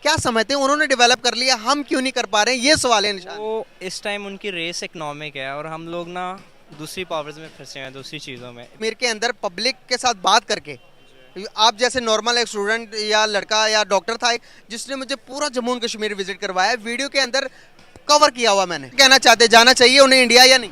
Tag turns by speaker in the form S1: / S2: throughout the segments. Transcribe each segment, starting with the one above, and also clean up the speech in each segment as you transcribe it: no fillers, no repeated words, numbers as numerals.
S1: क्या समझते हैं उन्होंने डेवलप कर लिया, हम क्यों नहीं कर पा रहे हैं, ये सवाल है निशान।
S2: वो इस टाइम उनकी रेस इकोनॉमिक है और हम लोग ना दूसरी पावर्स में फंसे हैं, दूसरी चीज़ों में।
S1: कश्मीर के अंदर पब्लिक के साथ बात करके, आप जैसे नॉर्मल एक स्टूडेंट या लड़का या डॉक्टर था एक, जिसने मुझे पूरा जम्मू एंड कश्मीर विजिट करवाया, वीडियो के अंदर कवर किया हुआ, मैंने कहना चाहते जाना चाहिए उन्हें इंडिया या नहीं?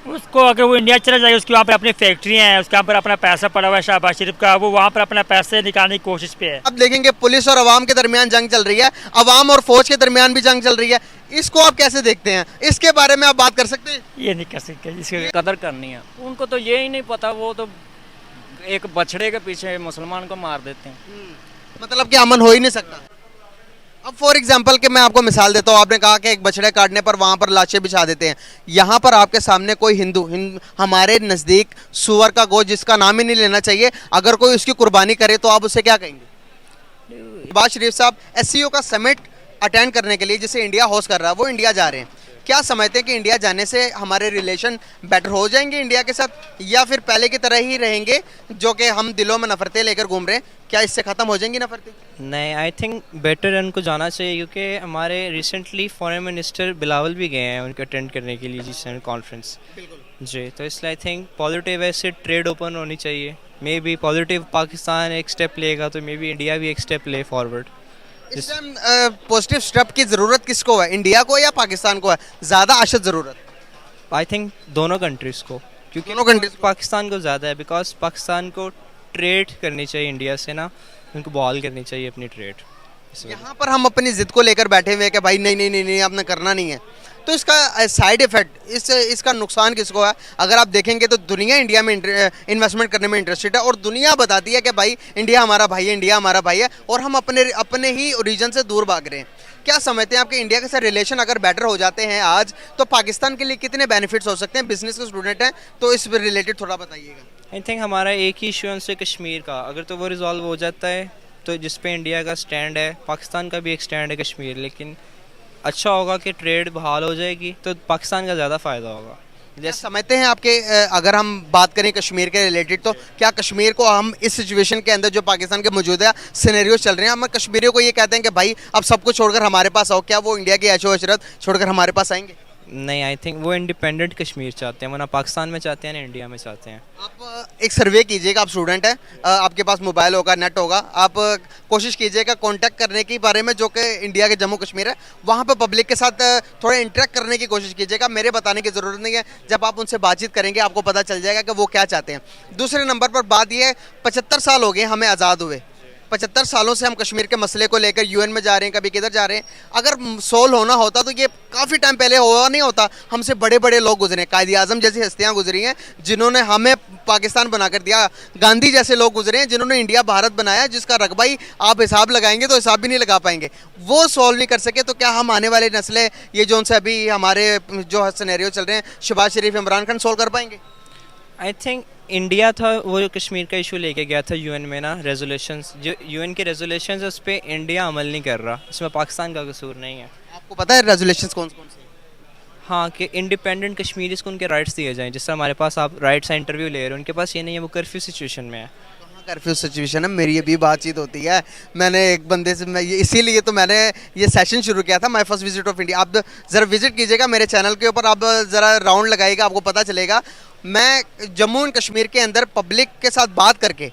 S3: उसको अगर वो इंडिया चला जाएगा, उसके वहाँ पर अपनी फैक्ट्रियाँ हैं, उसके वहाँ पर अपना पैसा पड़ा हुआ है शहबाज शरीफ का, वो वहाँ पर अपना पैसे निकालने की कोशिश पे है।
S1: अब देखेंगे पुलिस और अवाम के दरमियान जंग चल रही है, अवाम और फौज के दरमियान भी जंग चल रही है, इसको आप कैसे देखते हैं? इसके बारे में आप बात कर सकते हैं?
S3: ये नहीं कर सकते इसके।
S4: कदर करनी है उनको, तो ये ही नहीं पता, वो तो एक बछड़े के पीछे मुसलमान को मार देते हैं।
S1: मतलब कि अमन हो ही नहीं सकता। अब फॉर एग्जाम्पल कि मैं आपको मिसाल देता हूँ, आपने कहा कि एक बछड़े काटने पर वहाँ पर लाशें बिछा देते हैं, यहाँ पर आपके सामने कोई हिंदू हमारे नज़दीक सुअर का गोश्त जिसका नाम ही नहीं लेना चाहिए, अगर कोई उसकी कुर्बानी करे तो आप उसे क्या कहेंगे? शहबाज शरीफ साहब एससीओ का समिट अटेंड करने के लिए जिसे इंडिया होस्ट कर रहा है, वो इंडिया जा रहे हैं, क्या समझते हैं कि इंडिया जाने से हमारे रिलेशन बेटर हो जाएंगे इंडिया के साथ, या फिर पहले की तरह ही रहेंगे जो कि हम दिलों में नफरतें लेकर घूम रहे हैं, क्या इससे ख़त्म हो जाएंगी नफरतें?
S2: नहीं, आई थिंक बेटर उनको जाना चाहिए, क्योंकि हमारे रिसेंटली फॉरेन मिनिस्टर बिलावल भी गए हैं उनको अटेंड करने के लिए जी कॉन्फ्रेंस जी। तो इसलिए आई थिंक पॉजिटिव ऐसे ट्रेड ओपन होनी चाहिए, मे बी पॉजिटिव पाकिस्तान एक स्टेप लेगा तो मे बी इंडिया भी एक स्टेप ले फॉरवर्ड।
S1: इस टाइम पॉजिटिव स्टेप की ज़रूरत किसको है, इंडिया को या पाकिस्तान को है ज़्यादा अशद ज़रूरत?
S2: आई थिंक दोनों कंट्रीज़ को, क्योंकि
S1: दोनों कंट्रीज को।
S2: पाकिस्तान को ज़्यादा है, बिकॉज पाकिस्तान को ट्रेड करनी चाहिए इंडिया से ना, उनको बॉल करनी चाहिए अपनी ट्रेड।
S1: यहाँ पर हम अपनी जिद को लेकर बैठे हुए हैं कि भाई नहीं नहीं नहीं नहीं आपने करना नहीं है, तो इसका साइड इफेक्ट, इसका नुकसान किसको है? अगर आप देखेंगे तो दुनिया इंडिया में इन्वेस्टमेंट करने में इंटरेस्टेड है, और दुनिया बताती है कि भाई इंडिया हमारा भाई है, इंडिया हमारा भाई है, और हम अपने अपने ही ओरिजिन से दूर भाग रहे हैं। क्या समझते हैं आपके इंडिया के साथ रिलेशन अगर बेटर हो जाते हैं आज, तो पाकिस्तान के लिए कितने बेनिफिट्स हो सकते हैं? बिजनेस के स्टूडेंट हैं तो इस रिलेटेड थोड़ा बताइएगा।
S2: आई थिंक हमारा एक ही इशू है उनसे, कश्मीर का, अगर तो वो रिजॉल्व हो जाता है तो जिस पे इंडिया का स्टैंड है, पाकिस्तान का भी एक स्टैंड है कश्मीर, लेकिन अच्छा होगा कि ट्रेड बहाल हो जाएगी तो पाकिस्तान का ज़्यादा फ़ायदा होगा।
S1: जैसे समझते हैं आपके अगर हम बात करें कश्मीर के रिलेटेड, तो क्या कश्मीर को हम इस सिचुएशन के अंदर जो पाकिस्तान के मौजूदा सिनेरियो चल रहे हैं, हम कश्मीरियों को ये कहते हैं कि भाई अब सब कुछ छोड़कर हमारे पास आओ, क्या वो इंडिया की ऐशो अशरत छोड़कर हमारे पास आएंगे?
S2: नहीं, आई थिंक वो इंडिपेंडेंट कश्मीर चाहते हैं, वरना पाकिस्तान में चाहते हैं ना इंडिया में चाहते हैं।
S1: आप एक सर्वे कीजिएगा, आप स्टूडेंट हैं, आपके पास मोबाइल होगा, नेट होगा, आप कोशिश कीजिएगा कांटेक्ट करने के बारे में जो कि इंडिया के जम्मू कश्मीर है, वहाँ पे पब्लिक के साथ थोड़ा इंटरेक्ट करने की कोशिश कीजिएगा। मेरे बताने की ज़रूरत नहीं है, जब आप उनसे बातचीत करेंगे आपको पता चल जाएगा कि वो क्या चाहते हैं। दूसरे नंबर पर बात यह है, 75 साल हो गए हमें आज़ाद हुए, 75 सालों से हम कश्मीर के मसले को लेकर यूएन में जा रहे हैं, कभी किधर जा रहे हैं। अगर सोल्व होना होता तो ये काफ़ी टाइम पहले हुआ नहीं होता, हमसे बड़े बड़े लोग गुजरे, कायद आज़म जैसी हस्तियाँ गुजरी हैं जिन्होंने हमें पाकिस्तान बनाकर दिया, गांधी जैसे लोग गुजरे हैं जिन्होंने इंडिया भारत बनाया, जिसका रकबा ही आप हिसाब लगाएंगे तो हिसाब भी नहीं लगा पाएंगे। वो सोल्व नहीं कर सके तो क्या हम आने वाले नस्लें, ये जो उनसे अभी हमारे जो सिनेरियो चल रहे हैं, शहबाज शरीफ, इमरान खान, सोल्व कर पाएंगे?
S2: आई थिंक इंडिया था वो जो कश्मीर का इशू लेके गया था यूएन में ना, रेजोल्यूशंस जो यूएन के रेजोल्यूशंस है उस पर इंडिया अमल नहीं कर रहा, इसमें पाकिस्तान का कसूर नहीं है।
S1: आपको पता है रेजोल्यूशंस कौन कौन से?
S2: हाँ, कि इंडिपेंडेंट कश्मीरीज को उनके राइट्स दिए जाएं, जिस तरह हमारे पास आप राइट्स हैं, इंटरव्यू ले रहे हो, उनके पास ये नहीं है, वो कर्फ्यू सिचुएशन में है।
S1: कर्फ्यू सिचुएशन है, मेरी ये भी बातचीत होती है। मैंने एक बंदे से, मैं इसीलिए तो मैंने ये सेशन शुरू किया था, my first visit of India. आप ज़रा विजिट कीजिएगा मेरे चैनल के ऊपर, आप ज़रा राउंड लगाइएगा, आपको पता चलेगा। मैं जम्मू एंड कश्मीर के अंदर पब्लिक के साथ बात करके,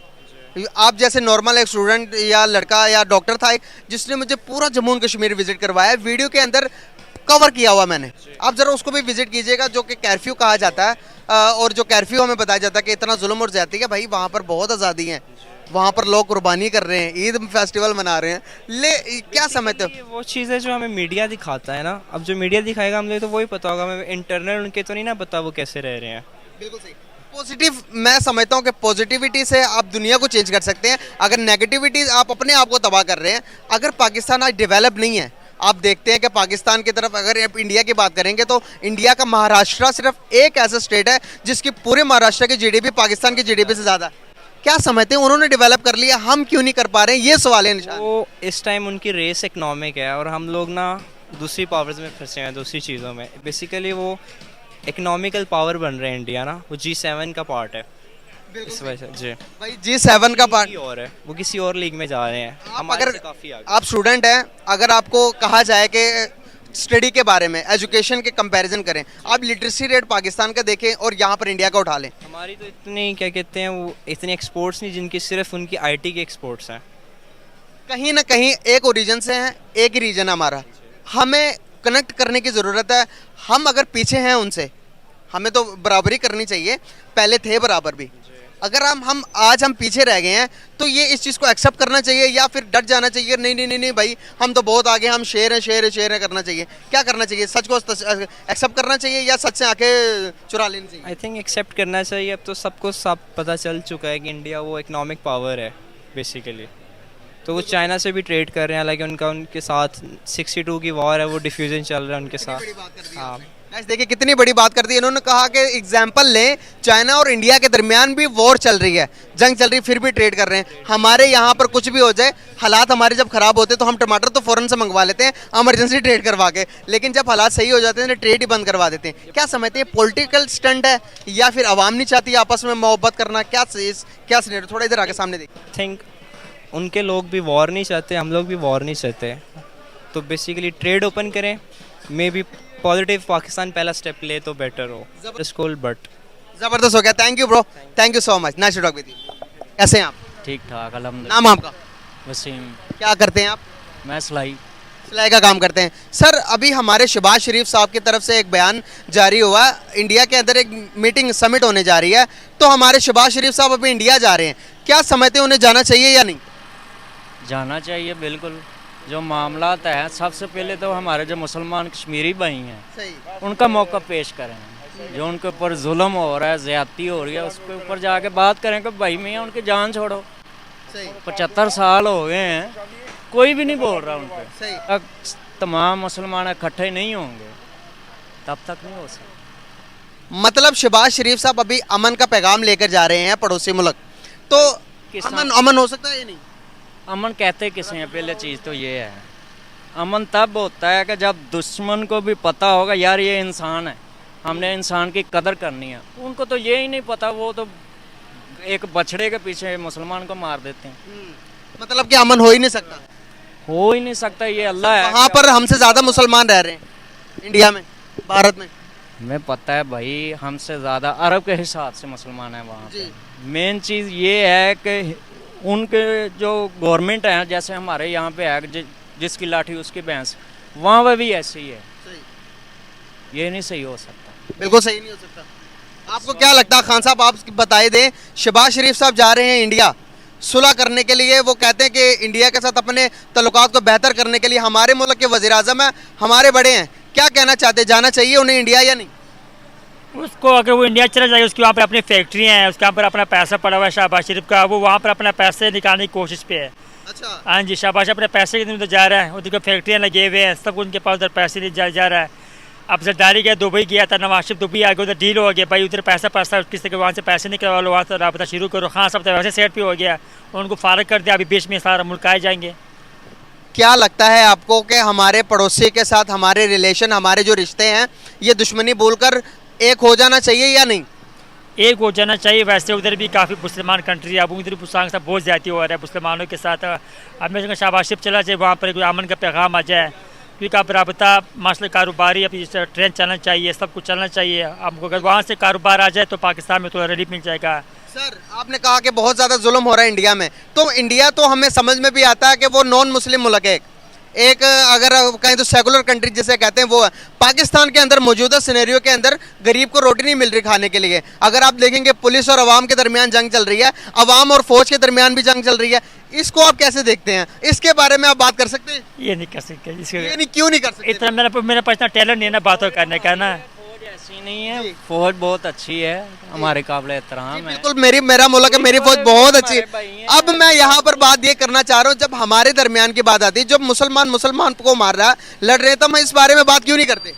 S1: आप जैसे नॉर्मल एक स्टूडेंट या लड़का या डॉक्टर था एक, जिसने मुझे पूरा जम्मू एंड कश्मीर विजिट करवाया, वीडियो के अंदर कवर किया हुआ मैंने, आप ज़रा उसको भी विजिट कीजिएगा, जो कि कर्फ्यू कहा जाता है। और जो कर्फ्यू हमें बताया जाता है कि इतना जुल्म और ज़्यादती है, भाई वहाँ पर बहुत आज़ादी है, वहाँ पर लोग कुर्बानी कर रहे हैं, ईद फेस्टिवल मना रहे हैं। क्या समझते हो?
S2: ये वो चीज़ है जो हमें मीडिया दिखाता है ना, अब जो मीडिया दिखाएगा हम लोग तो वही पता होगा, हमें इंटरनल उनके तो नहीं ना पता वो कैसे रह रहे हैं।
S1: बिल्कुल सही। पॉजिटिव, मैं समझता हूँ कि पॉजिटिविटी से आप दुनिया को चेंज कर सकते हैं, अगर नेगेटिविटी आप अपने आप को तबाह कर रहे हैं। अगर पाकिस्तान आज डेवलप नहीं है, आप देखते हैं कि पाकिस्तान की तरफ अगर आप इंडिया की बात करेंगे तो इंडिया का महाराष्ट्र सिर्फ एक ऐसा स्टेट है जिसकी पूरे महाराष्ट्र की जीडीपी पाकिस्तान की जीडीपी से ज़्यादा है। क्या समझते हैं उन्होंने डेवलप कर लिया, हम क्यों नहीं कर पा रहे हैं, ये सवाल है निशान।
S2: वो इस टाइम उनकी रेस इकोनॉमिक है और हम लोग ना दूसरी पावर्स में फंसे हैं, दूसरी चीज़ों में। बेसिकली वो इकोनॉमिकल पावर बन रहे हैं इंडिया ना, वो G7 का पार्ट है। इस वजह से जी
S1: भाई G7 का पार्ट,
S2: किसी और है, वो किसी और लीग में जा रहे हैं,
S1: आप
S2: हमारे
S1: अगर
S2: से काफ़ी आगे।
S1: आप स्टूडेंट हैं, अगर आपको कहा जाए कि स्टडी के बारे में, एजुकेशन के कंपैरिजन करें, आप लिटरेसी रेट पाकिस्तान का देखें और यहाँ पर इंडिया का उठा लें,
S2: हमारी तो इतनी क्या कहते हैं वो इतने एक्सपोर्ट्स नहीं जिनकी सिर्फ उनकी आईटी के एक्सपोर्ट्स हैं।
S1: कहीं ना कहीं एक ओरिजिन से हैं, एक ही रीजन हमारा, हमें कनेक्ट करने की ज़रूरत है। हम अगर पीछे हैं उनसे, हमें तो बराबरी करनी चाहिए, पहले थे बराबर भी। अगर हम आज हम पीछे रह गए हैं तो ये इस चीज़ को एक्सेप्ट करना चाहिए या फिर डट जाना चाहिए, नहीं नहीं नहीं नहीं भाई हम तो बहुत आगे, हम शेर हैं शेर हैं शेर हैं करना चाहिए? क्या करना चाहिए? सच को एक्सेप्ट करना चाहिए या सच से आंखें चुरा लेनी चाहिए?
S2: आई थिंक एक्सेप्ट करना चाहिए। अब तो सबको सब पता चल चुका है कि इंडिया वो इकोनॉमिक पावर है बेसिकली, तो वो चाइना से भी ट्रेड कर रहे हैं, हालांकि उनके साथ 62 की वॉर है, वो डिफ्यूजन चल रहा है उनके साथ। हाँ
S1: गाइस देखिए कितनी बड़ी बात कर दी इन्होंने, कहा कि एग्जाम्पल लें, चाइना और इंडिया के दरमियान भी वॉर चल रही है, जंग चल रही है, फिर भी ट्रेड कर रहे हैं। हमारे यहाँ पर कुछ भी हो जाए, हालात हमारे जब खराब होते हैं तो हम टमाटर तो फ़ौरन से मंगवा लेते हैं इमरजेंसी ट्रेड करवा के, लेकिन जब हालात सही हो जाते हैं तो ट्रेड ही बंद करवा देते हैं। क्या समझते हैं, पॉलिटिकल स्टंट है या फिर आवाम नहीं चाहती आपस में मोहब्बत करना? क्या सिनेरियो, थोड़ा इधर आके सामने देखिए।
S2: थिंक उनके लोग भी वॉर नहीं चाहते, हम लोग भी वॉर नहीं चाहते, तो बेसिकली ट्रेड ओपन करें, मे बी पॉजिटिव पाकिस्तान पहला स्टेप ले तो बेटर हो। स्कूल बट
S1: ज़बरदस्त हो गया। Thank you bro, thank you so much, nice to talk with you. कैसे हैं आप?
S4: ठीक ठाक अल्हम्दुलिल्लाह।
S1: नाम आपका?
S4: वसीम।
S1: क्या करते हैं आप?
S4: मैं सिलाई।
S1: सिलाई का काम करते हैं। सर अभी हमारे शहबाज शरीफ साहब की तरफ से एक बयान जारी हुआ, इंडिया के अंदर एक मीटिंग समिट होने जा रही है, तो हमारे शहबाज शरीफ साहब अभी इंडिया जा रहे हैं, क्या समझते हैं उन्हें जाना चाहिए या नहीं?
S4: जाना चाहिए बिल्कुल। जो मामलात हैं, सबसे पहले तो हमारे जो मुसलमान कश्मीरी भाई हैं
S1: सही।
S4: उनका मौका पेश करें। जो उनके ऊपर जुल्म हो रहा है, ज़्यादती हो रही है, उसके ऊपर जाके बात करें कि भाई मियाँ उनकी जान छोड़ो।
S1: सही
S4: 75 साल हो गए हैं, कोई भी नहीं बोल रहा उन पर।
S1: सही।
S4: तक तमाम मुसलमान इकट्ठे नहीं होंगे तब तक नहीं हो सकता।
S1: मतलब शहबाज शरीफ साहब अभी अमन का पैगाम लेकर जा रहे हैं पड़ोसी मुल्क, तो
S4: किसान-
S1: अमन हो सकता है या नहीं?
S4: अमन कहते किसे हैं? पहले चीज़ तो ये है, अमन तब होता है कि जब दुश्मन को भी पता होगा यार ये इंसान है, हमने इंसान की कदर करनी है। उनको तो ये ही नहीं पता, वो तो एक बछड़े के पीछे मुसलमान को मार देते हैं।
S1: मतलब कि अमन हो ही नहीं सकता?
S4: हो ही नहीं सकता, ये अल्लाह है।
S1: वहाँ पर हमसे ज़्यादा मुसलमान रह रहे हैं इंडिया में, भारत में।
S4: हमें पता है भाई, हमसे ज़्यादा अरब के हिसाब से मुसलमान हैं वहाँ पे। मेन चीज़ ये है कि उनके जो गवर्नमेंट है, जैसे हमारे यहाँ पे है जिसकी लाठी उसकी भैंस, वहाँ पे भी ऐसे ही है। ये नहीं सही हो सकता,
S1: बिल्कुल सही नहीं हो सकता। आपको क्या लगता है खान साहब, आप बताए दें, शहबाज शरीफ साहब जा रहे हैं इंडिया सुलह करने के लिए, वो कहते हैं कि इंडिया के साथ अपने तल्लुकात को बेहतर करने के लिए, हमारे मुल्क के वज़ीर आज़म हैं, हमारे बड़े हैं, क्या कहना चाहते हैं, जाना चाहिए उन्हें इंडिया या नहीं?
S3: उसको अगर वो इंडिया चला जाएगा, उसके वहाँ पर अपनी फैक्ट्री हैं, उसके वहाँ पर अपना पैसा पड़ा हुआ है शहबाज शरीफ का, वो वहाँ पर अपना पैसे निकालने की कोशिश पे है।
S1: अच्छा।
S3: हाँ जी, शहबाज अपने पैसे के दिन तो जा रहा है, उनकी फैक्ट्रियाँ लगे हुए हैं, सब उनके पास उधर पैसे नहीं जा रहा है। अब जरदारी गया, दुबई गया था, नवाज शरीफ दुबई आ गया, उधर डील हो गया, भाई उधर पैसा किसी के वहाँ से पैसे निकलवा लो, वहाँ से रब्ता शुरू करो। हाँ सब तो वैसे सेट पे हो गया, उनको फारग कर दिया, अभी बीच में सारा मुल्क आए जाएंगे।
S1: क्या लगता है आपको कि हमारे पड़ोसी के साथ हमारे रिलेशन, हमारे जो रिश्ते हैं, ये दुश्मनी भूलकर एक हो जाना चाहिए या नहीं?
S3: एक हो जाना चाहिए। वैसे उधर भी काफ़ी मुसलमान कंट्री है, अब उधर मुसलमान के साथ बहुत ज़्यादती हो रहा है मुसलमानों के साथ। अब मैं शहबाज शरीफ चला जाए, वहाँ पर कोई अमन का पैगाम आ जाए, क्योंकि आप रबता मसले कारोबारी, अभी ट्रेन चलना चाहिए, सब कुछ चलना चाहिए। आपको अगर वहाँ से कारोबार आ जाए तो पाकिस्तान में थोड़ा रिलीफ मिल जाएगा।
S1: सर आपने कहा कि बहुत ज़्यादा जुल्म हो रहा है इंडिया में, तो इंडिया तो हमें समझ में भी आता है कि वो नॉन मुस्लिम मुल्क है, एक अगर कहें तो सेकुलर कंट्री जिसे कहते हैं वो है। पाकिस्तान के अंदर मौजूदा सिनेरियो के अंदर गरीब को रोटी नहीं मिल रही खाने के लिए। अगर आप देखेंगे पुलिस और अवाम के दरमियान जंग चल रही है, अवाम और फौज के दरमियान भी जंग चल रही है, इसको आप कैसे देखते हैं? इसके बारे में आप बात कर सकते हैं?
S3: ये नहीं कर सकते,
S1: ये नहीं, क्यों नहीं कर सकते?
S3: इतना मेरा पर्सनल टैलेंट नहीं है ना बातों करने का ना।
S4: फौज ऐसी नहीं है, फौज बहुत अच्छी है, हमारे काबिल एहतराम है।
S1: बिल्कुल, मेरा मुल्क है, मेरी फौज बहुत अच्छी है। अब मैं यहाँ पर बात ये करना चाह रहा हूँ, जब हमारे दरमियान की बात आती है, जब मुसलमान को मार रहा है, लड़ रहे हैं, तो हम इस बारे में बात क्यों नहीं करते?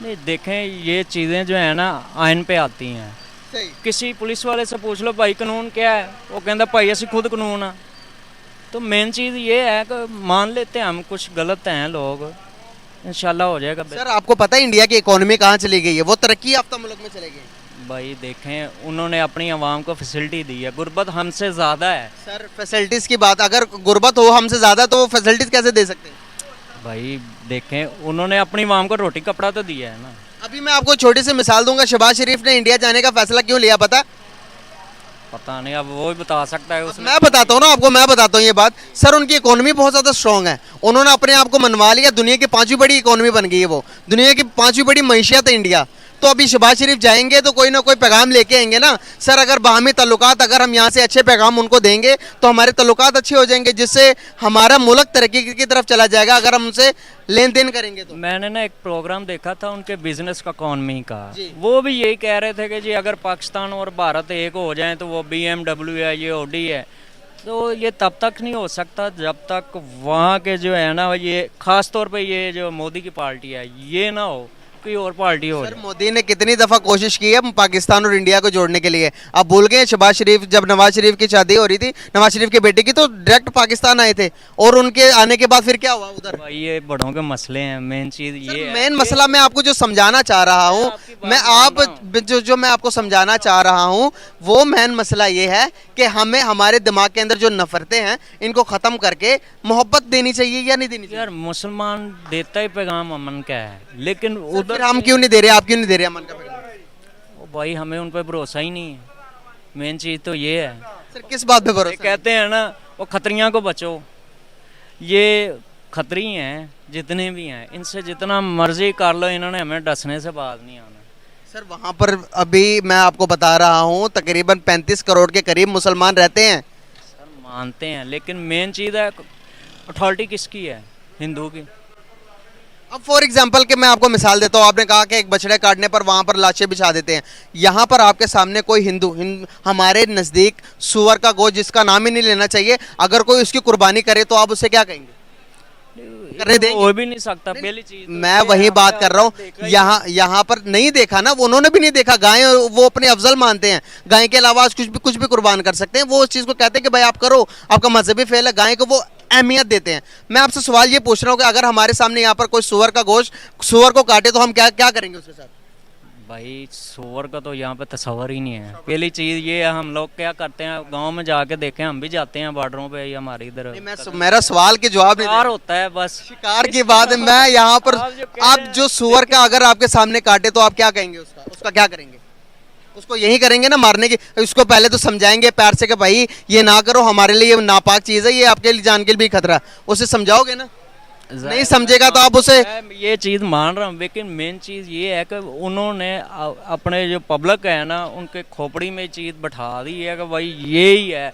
S4: नहीं देखें, ये चीज़ें जो है ना आइन पे आती हैं।
S1: सही।
S4: किसी पुलिस वाले से पूछ लो भाई कानून क्या है, वो कहता भाई ऐसी खुद कानून है। तो मेन चीज़ ये है कि मान लेते हैं हम कुछ गलत हैं लोग, इंशाल्लाह हो जाएगा।
S1: सर आपको पता है इंडिया की इकोनॉमी कहाँ चली गई है? वो तरक्की याफ्ता मुल्क में चले गए।
S4: भाई देखें, उन्होंने अपनी आवाम को फैसिलिटी दी है, गुर्बत हमसे ज़्यादा है।
S1: सर फैसिलिटीज़ की बात, अगर गुर्बत हो हमसे ज़्यादा तो वो फैसिलिटीज़ कैसे दे सकते हैं?
S4: भाई देखें, उन्होंने अपनी आवाम को रोटी कपड़ा तो दिया है ना।
S1: अभी मैं आपको छोटी सी मिसाल दूंगा, शहबाज शरीफ ने इंडिया जाने का फैसला क्यों लिया पता?
S4: पता नहीं, अब वो ही बता सकता है उसने।
S1: मैं बताता हूँ ना आपको, मैं बताता हूँ ये बात। सर उनकी इकोनॉमी बहुत ज़्यादा स्ट्रांग है, उन्होंने अपने आप को मनवा लिया, दुनिया की 5वीं बड़ी इकोनॉमी बन गई है वो, दुनिया की 5वीं बड़ी मैशियत है इंडिया। तो अभी शहबाज शरीफ जाएंगे तो कोई ना कोई पैगाम लेके आएंगे ना सर। अगर बाहमी ताल्लुकात, अगर हम यहाँ से अच्छे पैगाम उनको देंगे तो हमारे ताल्लुकात अच्छे हो जाएंगे, जिससे हमारा मुल्क तरक्की की तरफ चला जाएगा अगर हम उनसे लेन देन करेंगे तो।
S4: मैंने ना एक प्रोग्राम देखा था उनके बिजनेस का, इकॉनमी का,
S1: जी।
S4: वो भी यही कह रहे थे कि जी अगर पाकिस्तान और भारत एक हो जाएं तो वो BMW है, ये ऑडी है। तो ये तब तक नहीं हो सकता जब तक वहाँ के जो है ना, ये ख़ास तौर पे ये जो मोदी की पार्टी है ये ना हो, कोई और पार्टी हो
S1: सर
S4: जाए।
S1: मोदी ने कितनी दफा कोशिश की है पाकिस्तान और इंडिया को जोड़ने के लिए। आप भूल गए शहबाज शरीफ, जब नवाज शरीफ की शादी हो रही थी, नवाज शरीफ के बेटे की, तो डायरेक्ट पाकिस्तान आए थे, और उनके आने के बाद फिर क्या हुआ उधर?
S4: भाई ये बड़ों के मसले हैं, मेन चीज़ ये है
S1: मेन
S4: कि-
S1: मसला मैं आपको जो समझाना चाह रहा हूँ,
S4: आपकी बात
S1: मैं
S4: मान
S1: आप
S4: रहा
S1: जो मैं आपको समझाना चाह रहा हूँ वो मेन मसला ये है कि हमें हमारे दिमाग के अंदर जो नफरतें हैं इनको ख़त्म करके मोहब्बत देनी चाहिए या नहीं देनी चाहिए?
S4: यार मुसलमान देता ही पैगाम अमन का है, लेकिन
S1: फिर
S4: उधर
S1: हम क्यों नहीं दे रहे, आप क्यों नहीं दे रहे अमन का पैगाम?
S4: ओ भाई हमें उन पर भरोसा ही नहीं है। मेन चीज़ तो ये है।
S1: सर किस बात पे
S4: ये
S1: भरोसा?
S4: कहते हैं ना, वो खतरियाँ को बचो। ये खतरी हैं जितने भी हैं, इनसे जितना मर्जी कर लो, इन्होंने हमें डसने से बाज नहीं आना।
S1: सर वहाँ पर अभी मैं आपको बता रहा हूँ तकरीबन 35 करोड़ के करीब मुसलमान रहते हैं।
S4: सर मानते हैं, लेकिन मेन चीज़ है अथॉरिटी किसकी है? हिंदू की।
S1: अब फॉर एग्जाम्पल कि मैं आपको मिसाल देता हूँ, आपने कहा कि एक बछड़े काटने पर वहाँ पर लाशें बिछा देते हैं। यहाँ पर आपके सामने कोई हमारे नज़दीक सुअर का गोश्त, जिसका नाम ही नहीं लेना चाहिए, अगर कोई उसकी कुर्बानी करे तो आप उससे क्या कहेंगे? करने देंगे?
S4: हो भी नहीं सकता। पहली चीज तो
S1: मैं
S4: ये
S1: वही
S4: है,
S1: बात कर रहा हूँ,
S4: देखा ही
S1: यहाँ पर नहीं देखा ना, उन्होंने भी नहीं देखा। गाय वो अपने अफजल मानते हैं, गाय के अलावा कुछ भी कुर्बान कर सकते हैं। वो उस चीज़ को कहते हैं कि भाई आप करो, आपका मजहबी फेल है। गाय को वो अहमियत देते हैं। मैं आपसे सवाल ये पूछ रहा हूँ कि अगर हमारे सामने यहाँ पर कोई सुअर का गोश्त, सुअर को काटे तो हम क्या क्या करेंगे उसके साथ?
S4: भाई सुअर का तो यहाँ पे तस्वर ही नहीं है। पहली चीज़ ये है, हम लोग क्या करते हैं, गांव में जाके देखें, हम भी जाते हैं बॉर्डरों पे, हमारे इधर
S1: मेरा सवाल के जवाब नहीं
S4: शिकार
S1: दे-
S4: होता है बस।
S1: शिकार की बात है। मैं यहाँ पर
S4: आप जो कह
S1: आप
S4: रहे हैं,
S1: जो सुअर का अगर आपके सामने काटे तो आप क्या कहेंगे उसका क्या करेंगे? उसको यही करेंगे ना, मारने की। इसको पहले तो समझाएंगे प्यार से कि भाई ये ना करो, हमारे लिए ये नापाक चीज़ है, ये आपके लिए जान के लिए भी खतरा है। उसे समझाओगे ना? नहीं समझेगा तो आप उसे।
S4: मैं ये चीज़ मान रहा हूँ, लेकिन मेन चीज़ ये है कि उन्होंने अपने जो पब्लिक है ना, उनके खोपड़ी में चीज़ बैठा दी है कि भाई ये ही है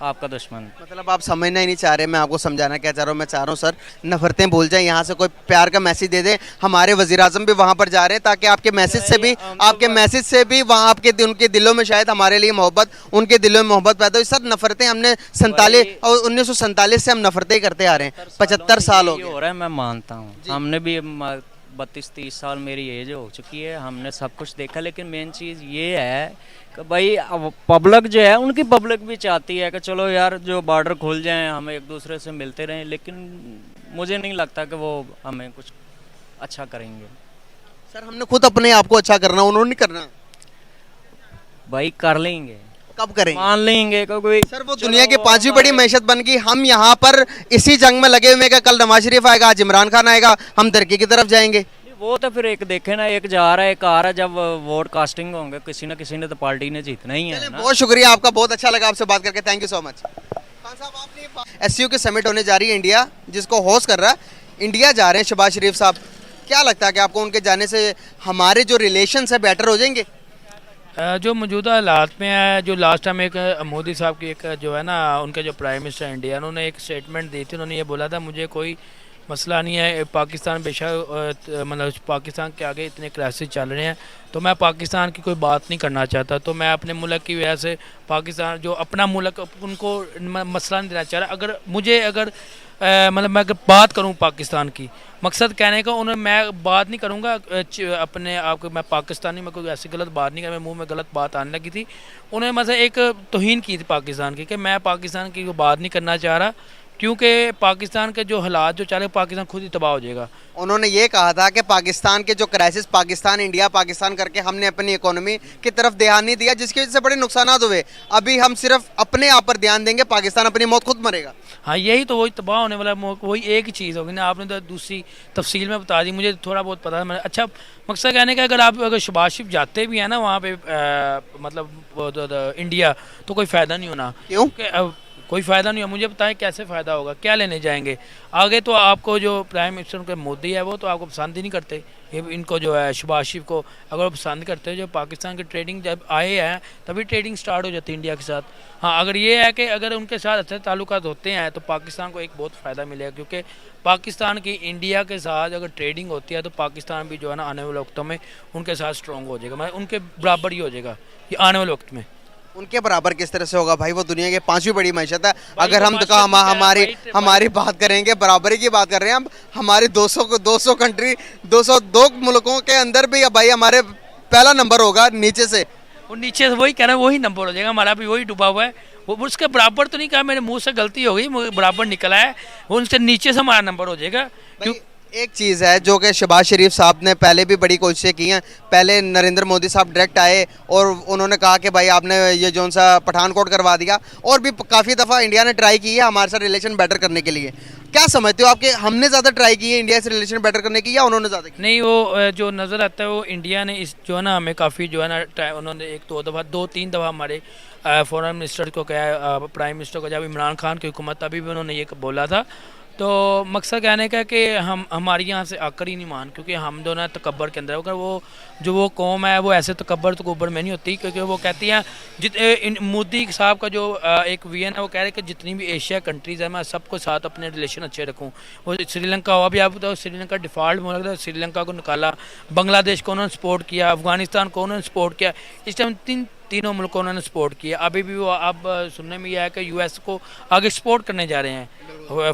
S4: आपका दुश्मन।
S1: मतलब आप समझना ही नहीं चाह रहे। मैं आपको समझाना क्या चाह रहा हूँ, मैं चाह रहा हूँ सर नफरतें भूल जाए, यहाँ से कोई प्यार का मैसेज दे दे। हमारे वजीर आजम भी वहाँ पर जा रहे हैं ताकि आपके मैसेज से भी वहाँ आपके उनके दिलों में शायद हमारे लिए मोहब्बत, उनके दिलों में मोहब्बत पैदा हुई। सर नफरतें हमने 1947 से हम नफरतें करते आ रहे हैं, 75 साल हो
S4: ये
S1: गए।
S4: हो रहा है, मैं मानता हूँ। हमने भी 32-30 साल मेरी एज हो चुकी है, हमने सब कुछ देखा। लेकिन मेन चीज़ ये है कि भाई अब पब्लिक जो है, उनकी पब्लिक भी चाहती है कि चलो यार जो बॉर्डर खुल जाएं, हम एक दूसरे से मिलते रहें। लेकिन मुझे नहीं लगता कि वो हमें कुछ अच्छा करेंगे।
S1: सर हमने खुद अपने आप को अच्छा करना, उन्होंने नहीं करना।
S4: भाई कर लेंगे,
S1: कब करेंगे?
S4: मान लेंगे क्योंकि
S1: सर वो दुनिया की 5वीं बड़ी मैशत बन गई। हम यहाँ पर इसी जंग में लगे हुए हैं कि कल नवाज शरीफ आएगा, आज इमरान खान आएगा, हम तरक्की की तरफ जाएंगे।
S4: वो तो फिर एक देखे ना, एक जा रहा है एक आ रहा है। जब वोट कास्टिंग होंगे, किसी ना किसी ने तो पार्टी ने जीतना ही है ना।
S1: बहुत शुक्रिया आपका, बहुत अच्छा लगा आपसे बात करके। Thank you so much. Khan साहब आपने SCO की समिट होने जा रही है इंडिया, जिसको होस्ट कर रहा है इंडिया, जा रहे हैं शहबाज शरीफ साहब। क्या लगता है कि आपको उनके जाने से हमारे जो रिलेशन है बेटर हो जाएंगे?
S5: जो मौजूदा हालात में है, जो लास्ट टाइम एक मोदी साहब की एक जो है ना, उनके जो प्राइम मिनिस्टर इंडिया, उन्होंने एक स्टेटमेंट दी थी। उन्होंने ये बोला था मुझे कोई मसला नहीं है, पाकिस्तान बेशक मतलब पाकिस्तान के आगे इतने क्राइसिस चल रहे हैं, तो मैं पाकिस्तान की कोई बात नहीं करना चाहता। तो मैं अपने मुल्क की वजह से पाकिस्तान जो अपना मुल्क, उनको मसला नहीं देना चाह रहा। अगर मतलब मैं अगर बात करूं पाकिस्तान की, मकसद कहने का उन्हें, मैं बात नहीं करूंगा अपने आप को, मैं पाकिस्तानी, मैं कोई ऐसी गलत बात नहीं कर, मेरे मुंह में गलत बात आने लगी थी। उन्हें मतलब एक तौहीन की थी पाकिस्तान की कि मैं पाकिस्तान की बात नहीं करना चाह रहा, क्योंकि पाकिस्तान के जो हालात जो चले पाकिस्तान खुद ही तबाह हो जाएगा।
S1: उन्होंने ये कहा था कि पाकिस्तान के जो क्राइसिस पाकिस्तान इंडिया पाकिस्तान करके हमने अपनी इकोनॉमी की तरफ ध्यान नहीं दिया, जिसकी वजह से बड़े नुकसान हुए। अभी हम सिर्फ अपने आप पर ध्यान देंगे, पाकिस्तान अपनी मौत खुद मरेगा।
S5: हाँ यही तो वही तबाह होने वाला वही एक ही चीज़ होगी ना। आपने तो दूसरी तफसील में बता दी, मुझे थोड़ा बहुत पता है। मैं अच्छा मकसद कहने का अगर शहबाज शरीफ जाते भी हैं ना वहाँ पे मतलब इंडिया, तो कोई फ़ायदा नहीं होना।
S1: क्यों?
S5: कोई फ़ायदा नहीं हो। मुझे बताएं कैसे फ़ायदा होगा, क्या लेने जाएंगे आगे? तो आपको जो प्राइम मिनिस्टर के मोदी है वो तो आपको पसंद ही नहीं करते। ये इनको जो है शहबाज शरीफ को अगर वो पसंद करते हैं, जो पाकिस्तान की ट्रेडिंग जब आए हैं तभी ट्रेडिंग स्टार्ट हो जाती है इंडिया के साथ। हाँ अगर ये है कि अगर उनके साथ अच्छे ताल्लुकात होते हैं तो पाकिस्तान को एक बहुत फ़ायदा मिलेगा, क्योंकि पाकिस्तान की इंडिया के साथ अगर ट्रेडिंग होती है तो पाकिस्तान भी जो है ना आने वाले वक्तों में उनके साथ स्ट्रॉन्ग हो जाएगा, मतलब उनके बराबर ही हो जाएगा ये आने वाले वक्त में।
S1: उनके बराबर किस तरह से होगा भाई? वो दुनिया की 5वीं बड़ी मैशत है। अगर
S5: तो
S1: हम तो हमारी बात करेंगे, बराबरी की बात कर रहे हैं हम। हमारी 200 कंट्री 202 मुल्कों के अंदर भी भाई हमारे पहला नंबर होगा नीचे से।
S5: वो नीचे से वही कह रहा है वही नंबर हो जाएगा, हमारा भी वही डूबा हुआ है। वो उसके बराबर तो नहीं कहा, मेरे मुंह से गलती हो गई, बराबर निकला है। वो उनसे नीचे से हमारा नंबर हो जाएगा। क्यों?
S1: एक चीज़ है जो कि शहबाज शरीफ साहब ने पहले भी बड़ी कोशिशें की हैं। पहले नरेंद्र मोदी साहब डायरेक्ट आए और उन्होंने कहा कि भाई आपने ये जो सा पठानकोट करवा दिया, और भी काफ़ी दफ़ा इंडिया ने ट्राई की है हमारे साथ रिलेशन बेटर करने के लिए। क्या समझते हो आपके, हमने ज़्यादा ट्राई की है इंडिया से रिलेशन बेटर करने की या उन्होंने ज़्यादा की?
S5: नहीं, वो जो नज़र आता है वो इंडिया ने इस जो है ना हमें काफ़ी जो है ना उन्होंने एक दो तीन दफ़ा हमारे फॉरेन मिनिस्टर को कहा, प्राइम मिनिस्टर को, जब इमरान खान की हुकूमत तभी भी उन्होंने ये बोला था। तो मकसद कहने का कि हम हमारे यहाँ से आकर ही नहीं मान, क्योंकि हम दोनों तकब्बर के अंदर अगर वो कौम है वो ऐसे तकब्बर में नहीं होती, क्योंकि वो कहती हैं मोदी साहब का जो एक विजन है वो कह रहे हैं कि जितनी भी एशिया कंट्रीज़ है मैं सबको साथ अपने रिलेशन अच्छे रखूँ। वो श्रीलंका हुआ भी, आप तो श्रीलंका डिफ़ॉल्ट मुल्क था, श्रीलंका को निकाला, बांग्लादेश को उन्होंने सपोर्ट किया, अफगानिस्तान को उन्होंने सपोर्ट किया। इस टाइम तीनों मुल्कों उन्होंने सपोर्ट किया। अभी भी वो अब सुनने में यह है कि US को आगे सपोर्ट करने जा रहे हैं।